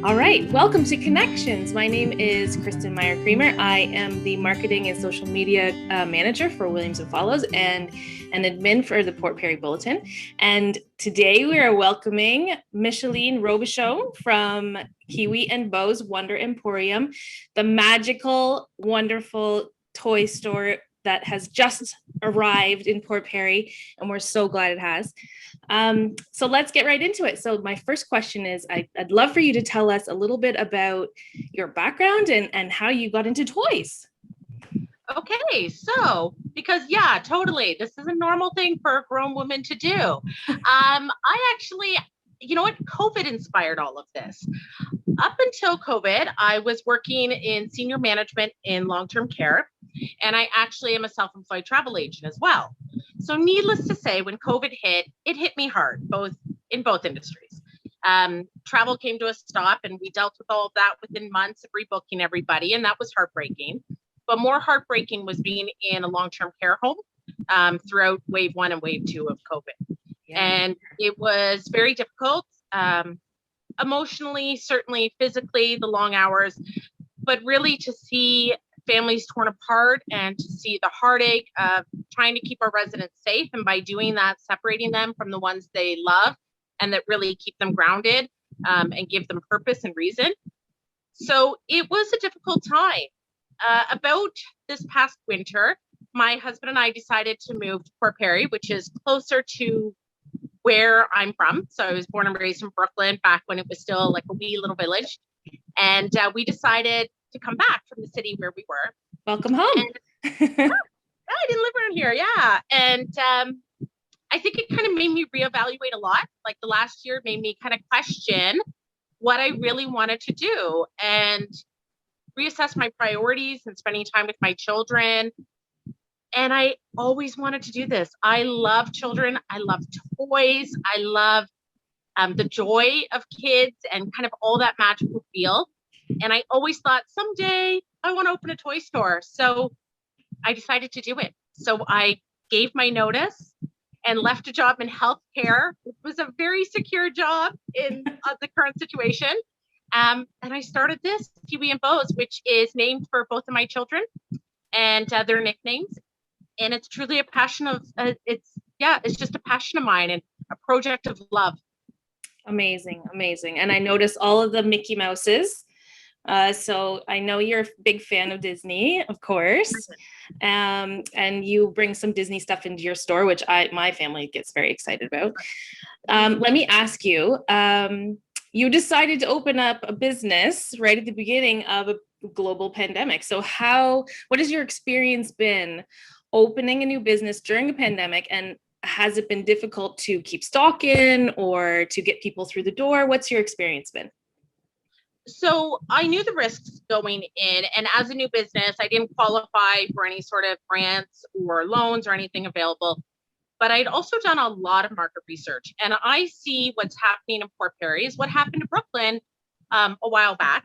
All right, welcome to Connections. My name is Kristen Meyer-Creamer. I am the marketing and social media manager for Williams & Follows and an admin for the Port Perry Bulletin. And today we are welcoming Micheline Robichaud from Kiwi and Bo's Wonder Emporium, the magical, wonderful toy store that has just arrived in Port Perry, and we're so glad it has. So let's get right into it. So my first question is, I'd love for you to tell us a little bit about your background and how you got into toys. Okay, so because totally, this is a normal thing for a grown woman to do. I actually, COVID inspired all of this. Up until COVID, I was working in senior management in long-term care, and I actually am a self-employed travel agent as well. So needless to say, when COVID hit, it hit me hard, in both industries. Travel came to a stop, and we dealt with all of that within months of rebooking everybody, and that was heartbreaking. But more heartbreaking was being in a long-term care home throughout wave 1 and wave 2 of COVID. Yeah. And it was very difficult, emotionally, certainly physically, the long hours, but really to see families torn apart and to see the heartache of trying to keep our residents safe. And by doing that, separating them from the ones they love and that really keep them grounded and give them purpose and reason. So it was a difficult time. About this past winter, my husband and I decided to move to Port Perry, which is closer to where I'm from. So I was born and raised in Brooklyn back when it was still like a wee little village. And we decided to come back from the city where we were. Welcome home. I didn't live around here. Yeah. And I think it kind of made me reevaluate a lot. Like the last year made me kind of question what I really wanted to do and reassess my priorities and spending time with my children. And I always wanted to do this. I love children. I love toys. I love the joy of kids and kind of all that magical feel. And I always thought someday I want to open a toy store. So I decided to do it. So I gave my notice and left a job in healthcare. It was a very secure job in the current situation. And I started this, Kiwi and Bo's, which is named for both of my children and their nicknames. And it's truly a passion of, it's just a passion of mine and a project of love. Amazing, amazing. And I noticed all of the Mickey Mouses. So I know you're a big fan of Disney, of course. And you bring some Disney stuff into your store, which my family gets very excited about. Let me ask you, you decided to open up a business right at the beginning of a global pandemic. So what has your experience been opening a new business during a pandemic? And has it been difficult to keep stock in or to get people through the door? What's your experience been? So I knew the risks going in, and as a new business, I didn't qualify for any sort of grants or loans or anything available. But I'd also done a lot of market research, and I see what's happening in Port Perry is what happened to Brooklyn a while back,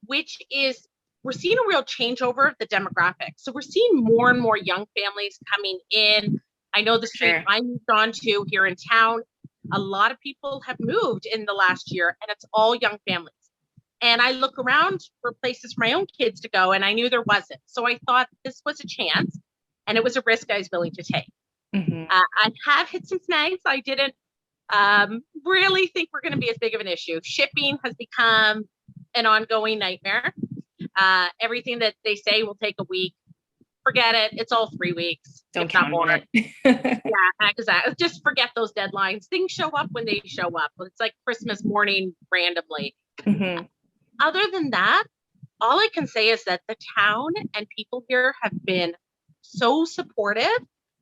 which is we're seeing a real changeover of the demographics. So we're seeing more and more young families coming in. I know the street I moved on to here in town, a lot of people have moved in the last year, and it's all young families. And I look around for places for my own kids to go, and I knew there wasn't. So I thought this was a chance, and it was a risk I was willing to take. Mm-hmm. I have hit some snags. I didn't really think we're going to be as big of an issue. Shipping has become an ongoing nightmare. Everything that they say will take a week, forget it. It's all 3 weeks. Don't count more. Yeah, exactly. Just forget those deadlines. Things show up when they show up. It's like Christmas morning randomly. Mm-hmm. Other than that, all I can say is that the town and people here have been so supportive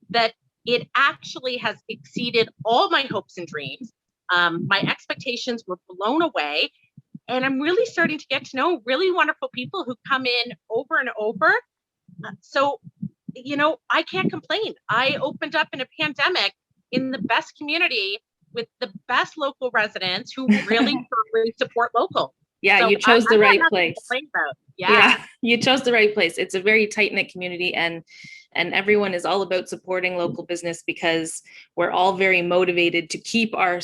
that it actually has exceeded all my hopes and dreams. My expectations were blown away. And I'm really starting to get to know really wonderful people who come in over and over. So, I can't complain. I opened up in a pandemic in the best community with the best local residents who really support local. Yeah, so you chose the right place. Yeah, you chose the right place. It's a very tight-knit community, and and everyone is all about supporting local business because we're all very motivated to keep our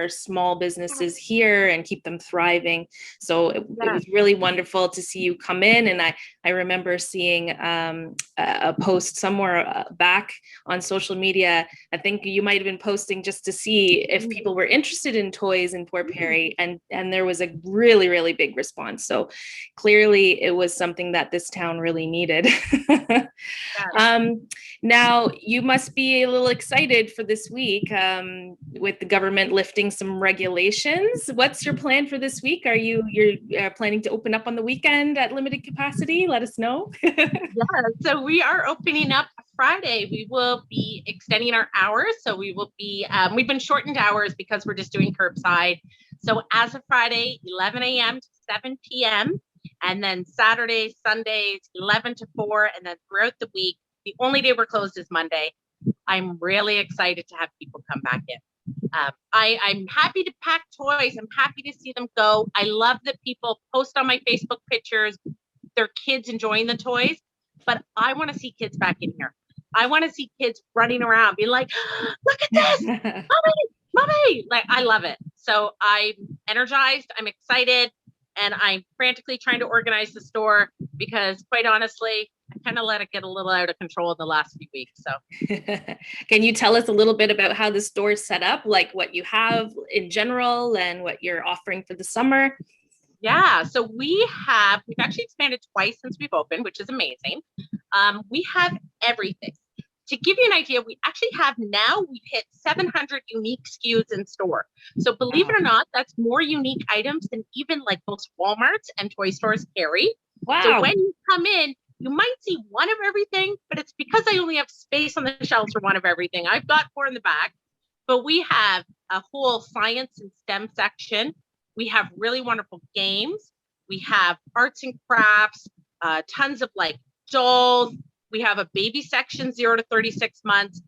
small businesses here and keep them thriving. So it was really wonderful to see you come in, and I remember seeing a post somewhere back on social media. I think you might have been posting just to see if people were interested in toys in Port Perry, and there was a really, really big response. So clearly it was something that this town really needed. Now you must be a little excited for this week with the government lifting some regulations. What's your plan for this week? You're planning to open up on the weekend at limited capacity? Let us know. So we are opening up Friday. We will be extending our hours. So we will be, we've been shortened hours because we're just doing curbside. So as of Friday, 11 a.m. to 7 p.m. And then Saturdays, Sundays, 11 to 4. And then throughout the week, the only day we're closed is Monday. I'm really excited to have people come back in. I'm happy to pack toys. I'm happy to see them go. I love that people post on my Facebook pictures, their kids enjoying the toys, but I want to see kids back in here. I want to see kids running around, being like, look at this, mommy, like, I love it. So I'm energized, I'm excited, and I'm frantically trying to organize the store because, quite honestly, I kind of let it get a little out of control in the last few weeks. So can you tell us a little bit about how the store is set up, like what you have in general and what you're offering for the summer? Yeah, so we've actually expanded twice since we've opened, which is amazing. We have everything. To give you an idea, we've hit 700 unique SKUs in store. So believe it or not, that's more unique items than even like most Walmarts and toy stores carry. Wow. So when you come in, you might see one of everything, but it's because I only have space on the shelves for one of everything. I've got 4 in the back, but we have a whole science and STEM section. We have really wonderful games. We have arts and crafts, tons of like dolls. We have a baby section, 0 to 36 months.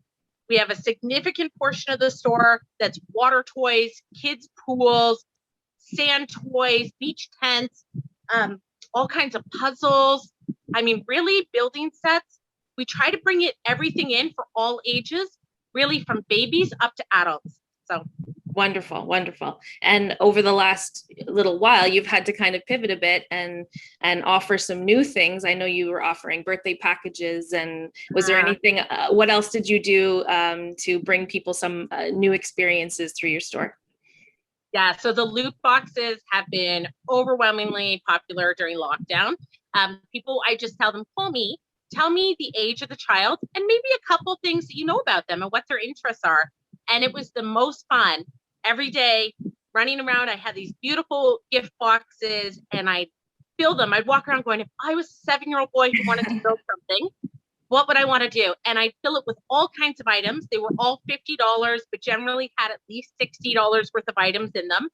We have a significant portion of the store that's water toys, kids pools, sand toys, beach tents, all kinds of puzzles. I mean, really building sets. We try to bring everything in for all ages, really from babies up to adults. So wonderful, wonderful. And over the last little while, you've had to kind of pivot a bit and offer some new things. I know you were offering birthday packages, and was there anything, what else did you do to bring people some new experiences through your store? Yeah, so the loot boxes have been overwhelmingly popular during lockdown. People, I just tell them, tell me the age of the child and maybe a couple things that you know about them and what their interests are. And it was the most fun. Every day running around, I had these beautiful gift boxes and I'd fill them. I'd walk around going, if I was a 7-year-old boy who wanted to build something, what would I want to do? And I'd fill it with all kinds of items. They were all $50, but generally had at least $60 worth of items in them.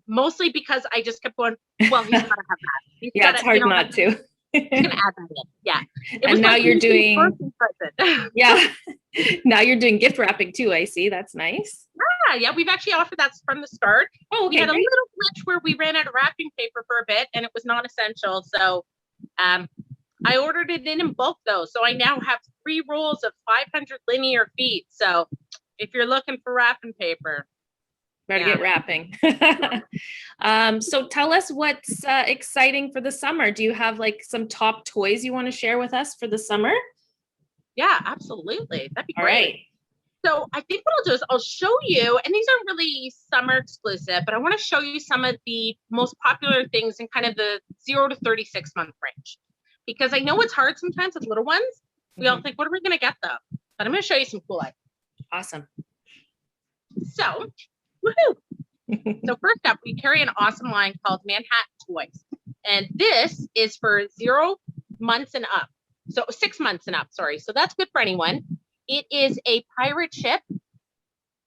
Mostly because I just kept going, well, he's got to have that. It's hard not to. He's going to add that in. Yeah. And now you're doing, now you're doing gift wrapping too. I see. That's nice. Yeah. We've actually offered that from the start. Oh, okay, we had a little glitch where we ran out of wrapping paper for a bit and it was non-essential. So I ordered it in bulk though. So I now have 3 rolls of 500 linear feet. So if you're looking for wrapping paper, better get wrapping. So tell us what's exciting for the summer. Do you have like some top toys you want to share with us for the summer? Yeah, absolutely. That'd be great. Right. So I think what I'll do is I'll show you, and these aren't really summer exclusive, but I want to show you some of the most popular things in kind of the 0 to 36 month range. Because I know it's hard sometimes with little ones. We all think, what are we going to get them? But I'm going to show you some cool items. Awesome. So, woohoo! So first up, we carry an awesome line called Manhattan Toys. And this is for 0 months and up. So 6 months and up, sorry. So that's good for anyone. It is a pirate ship.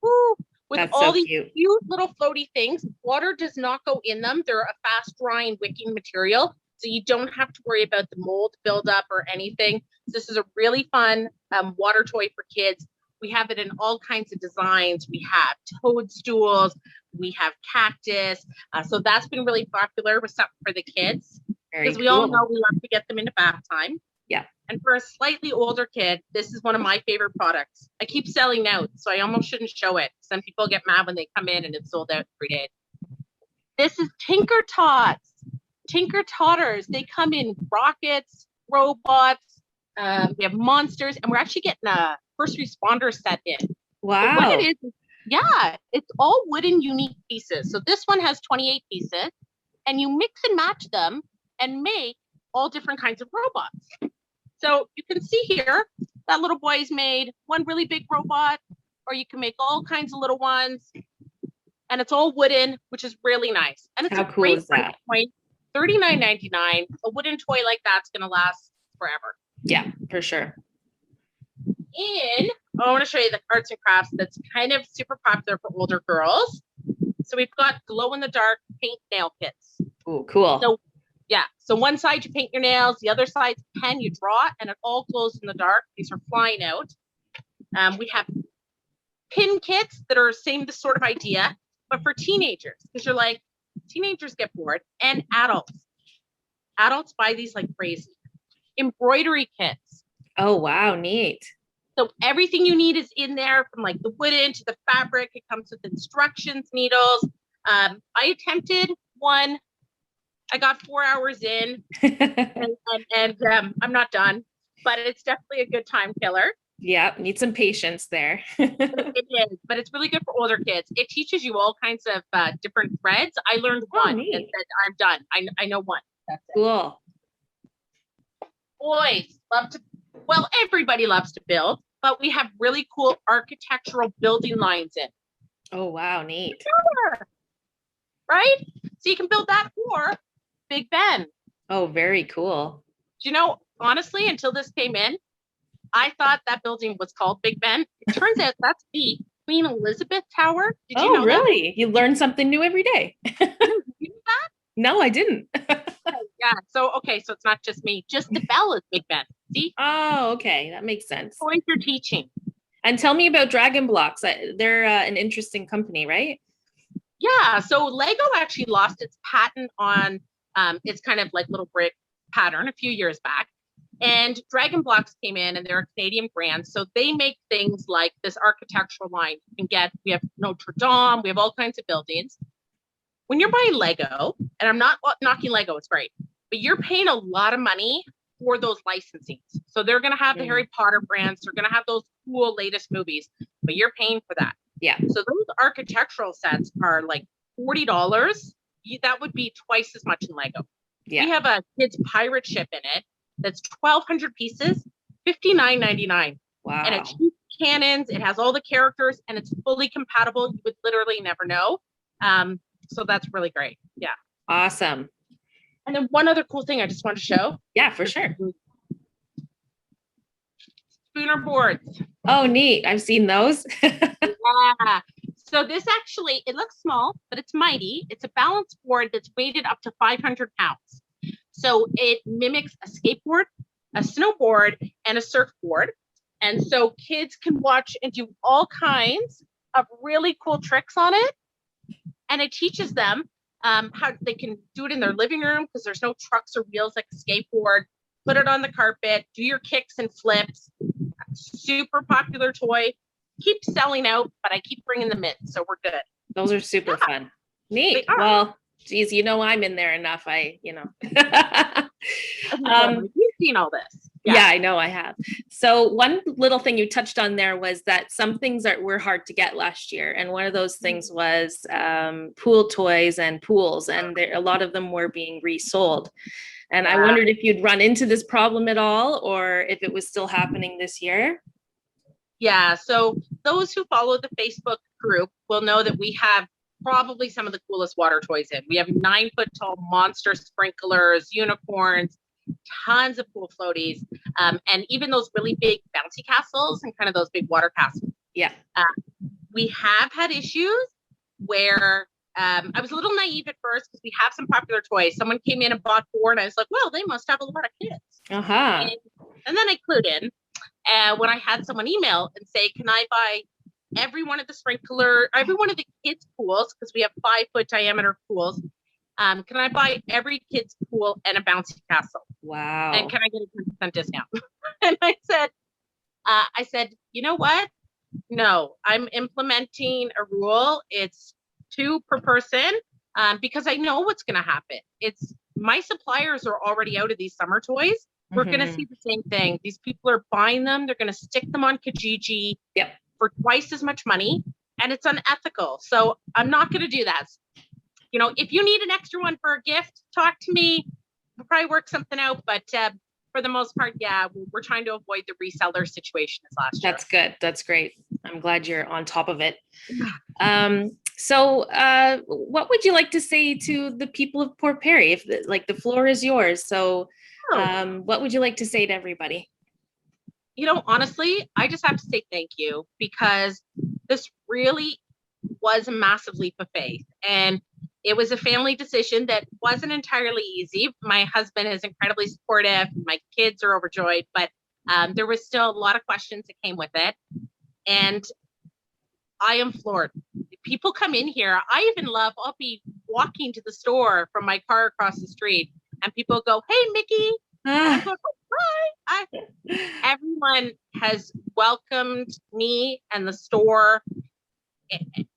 Woo, with that's all so these cute little floaty things. Water does not go in them. They're a fast drying wicking material. So you don't have to worry about the mold buildup or anything. This is a really fun water toy for kids. We have it in all kinds of designs. We have toadstools. We have cactus. So that's been really popular with something for the kids. Because we all know we love to get them into bath time. Yeah. And for a slightly older kid, this is one of my favorite products. I keep selling out, so I almost shouldn't show it. Some people get mad when they come in and it's sold out in 3 days. This is Tinker Tots. Tinker Totters. They come in rockets, robots. We have monsters, and we're actually getting a first responder set in. Wow. So what it is, yeah, it's all wooden unique pieces. So this one has 28 pieces, and you mix and match them and make all different kinds of robots. So you can see here, that little boy's made one really big robot, or you can make all kinds of little ones. And it's all wooden, which is really nice. And it's How a cool great is that? price point, $39.99. A wooden toy like that's going to last forever. Yeah, for sure. I want to show you the arts and crafts that's kind of super popular for older girls. So we've got glow-in-the-dark paint nail kits. Oh, cool. So yeah, so one side you paint your nails, the other side's pen, you draw it, and it all glows in the dark. These are flying out. We have pin kits that are same this sort of idea, but for teenagers, because you're like, teenagers get bored, and adults. Adults buy these like crazy. Embroidery kits. Oh, wow, neat. So everything you need is in there, from like the wooden to the fabric. It comes with instructions, needles. I attempted one. I got 4 hours in, and I'm not done, but it's definitely a good time killer. Yeah, need some patience there. It is, but it's really good for older kids. It teaches you all kinds of different threads. I learned one and said, I'm done. I know one. That's it. Cool. Boys love to, well, everybody loves to build, but we have really cool architectural building lines in. Oh, wow, neat. Sure. Right? So you can build that for Big Ben. Oh, very cool. Do you know, honestly, until this came in, I thought that building was called Big Ben. It turns out that's the Queen Elizabeth Tower. Did you know really? That? You learn something new every day. You knew that? No, I didn't. Yeah. So, okay. So it's not just me. Just the bell is Big Ben. See? Oh, okay. That makes sense. Point you're teaching. And tell me about Dragon Blocks. They're an interesting company, right? Yeah. So Lego actually lost its patent on its kind of like little brick pattern a few years back. And Dragon Blocks came in, and they're a Canadian brand. So they make things like this architectural line. You can get, we have Notre Dame, we have all kinds of buildings. When you're buying Lego, and I'm not knocking Lego, it's great, but you're paying a lot of money for those licensings. So they're going to have the Harry Potter brands, they're going to have those cool latest movies, but you're paying for that. Yeah. So those architectural sets are like $40. That would be twice as much in Lego. Yeah. We have a kid's pirate ship in it that's 1,200 pieces, $59.99. Wow. And it shoots cannons, it has all the characters, and it's fully compatible. You would literally never know. So that's really great. Yeah. Awesome. And then one other cool thing I just want to show. Yeah, for sure. Spooner boards. Oh, neat. I've seen those. Yeah. So this actually, it looks small, but it's mighty. It's a balance board that's weighted up to 500 pounds. So it mimics a skateboard, a snowboard, and a surfboard. And so kids can watch and do all kinds of really cool tricks on it. And it teaches them how they can do it in their living room, because there's no trucks or wheels like a skateboard. Put it on the carpet, do your kicks and flips. Super popular toy. Keep selling out, but I keep bringing them in, so we're good. Those are super fun. Neat. Well, geez, I'm in there enough. You've seen all this. Yeah, I know I have. So one little thing you touched on there was that some things were hard to get last year. And one of those things was pool toys and pools. And a lot of them were being resold. And I wondered if you'd run into this problem at all, or if it was still happening this year. Yeah, so those who follow the Facebook group will know that we have probably some of the coolest water toys in. We have 9-foot-tall monster sprinklers, unicorns, tons of cool floaties, and even those really big bouncy castles and kind of those big water castles. Yeah. We have had issues where I was a little naive at first, because we have some popular toys. Someone came in and bought 4, and I was like, well, they must have a lot of kids. Uh-huh. And then I clued in. When I had someone email and say, can I buy every one of the kids' pools, because we have 5-foot diameter pools, Can I buy every kid's pool and a bouncy castle? Wow. And can I get a 10% discount? And I said, you know what? No, I'm implementing a rule. It's 2 per person, because I know what's going to happen. It's my suppliers are already out of these summer toys. We're going to see the same thing. These people are buying them. They're going to stick them on Kijiji for twice as much money, and it's unethical. So I'm not going to do that. You know, if you need an extra one for a gift, talk to me. We'll probably work something out. But for the most part, yeah, we're trying to avoid the reseller situation as last year. That's good. That's great. I'm glad you're on top of it. So what would you like to say to the people of Port Perry? If the floor is yours. So what would you like to say to everybody? You know, honestly, I just have to say thank you, because this really was a massive leap of faith. And it was a family decision that wasn't entirely easy. My husband is incredibly supportive. My kids are overjoyed, but there was still a lot of questions that came with it. And I am floored. People come in here. I'll be walking to the store from my car across the street, and people go, "Hey, Mickey." And I'm going, "Hi." Everyone has welcomed me and the store.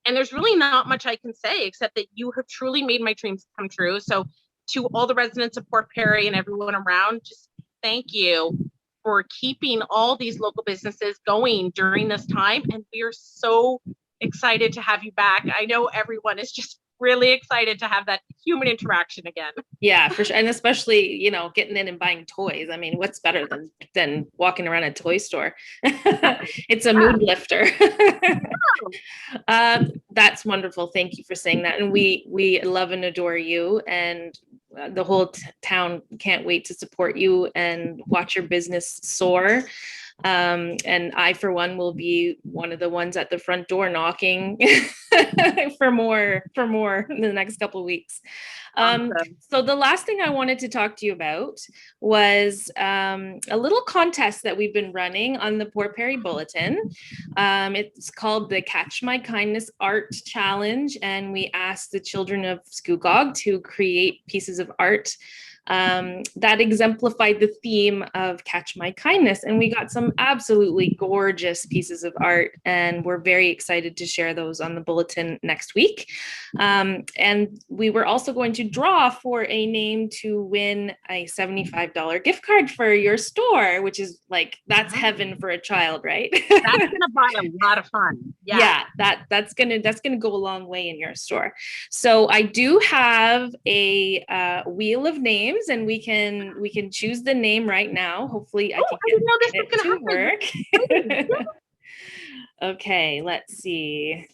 And there's really not much I can say except that you have truly made my dreams come true. So to all the residents of Port Perry and everyone around, just thank you for keeping all these local businesses going during this time. And we are so excited to have you back. I know everyone is just really excited to have that human interaction again. Yeah, for sure. And especially, you know, getting in and buying toys. I mean, what's better than walking around a toy store? It's a mood lifter. That's wonderful. Thank you for saying that. And we love and adore you, and the whole town can't wait to support you and watch your business soar. And I, for one, will be one of the ones at the front door knocking for more in the next couple of weeks. So the last thing I wanted to talk to you about was a little contest that we've been running on the Port Perry Bulletin. It's called the Catch My Kindness Art Challenge, and we asked the children of Scugog to create pieces of art that exemplified the theme of Catch My Kindness. And we got some absolutely gorgeous pieces of art, and we're very excited to share those on the bulletin next week. And we were also going to draw for a name to win a $75 gift card for your store, which is that's heaven for a child, right? That's gonna buy a lot of fun. Yeah, that's gonna go a long way in your store. So I do have a wheel of names, and we can choose the name right now. Hopefully I can get it to work. Okay, let's see.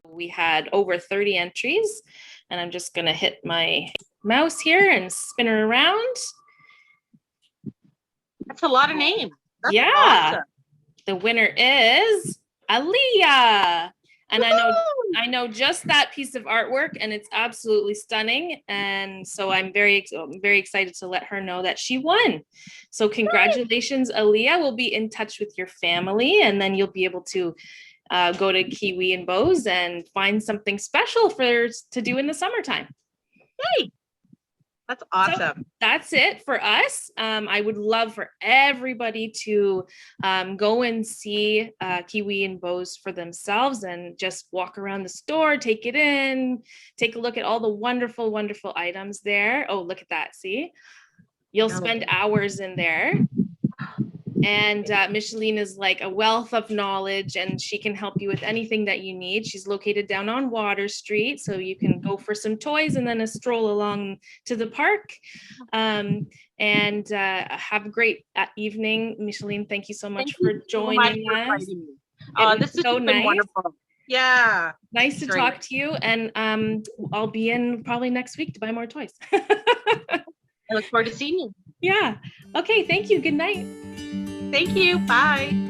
We had over 30 entries, and I'm just gonna hit my mouse here and spin her around. That's a lot of names. That's yeah. Awesome. The winner is Aaliyah. And I know just that piece of artwork, and it's absolutely stunning. And so I'm very excited to let her know that she won. So congratulations, Aaliyah. We'll be in touch with your family, and then you'll be able to go to Kiwi and Bo's and find something special to do in the summertime. Hey, that's awesome. So that's it for us. I would love for everybody to go and see Kiwi and Bo's for themselves, and just walk around the store, take it in, take a look at all the wonderful, wonderful items there. Oh, look at that. See, you'll spend hours in there. And Micheline is like a wealth of knowledge, and she can help you with anything that you need. She's located down on Water Street, so you can go for some toys and then a stroll along to the park. And have a great evening. Micheline, thank you so much for joining us. This has been nice. Wonderful. Yeah. Nice to talk to you. And I'll be in probably next week to buy more toys. I look forward to seeing you. Yeah. Okay. Thank you. Good night. Thank you. Bye.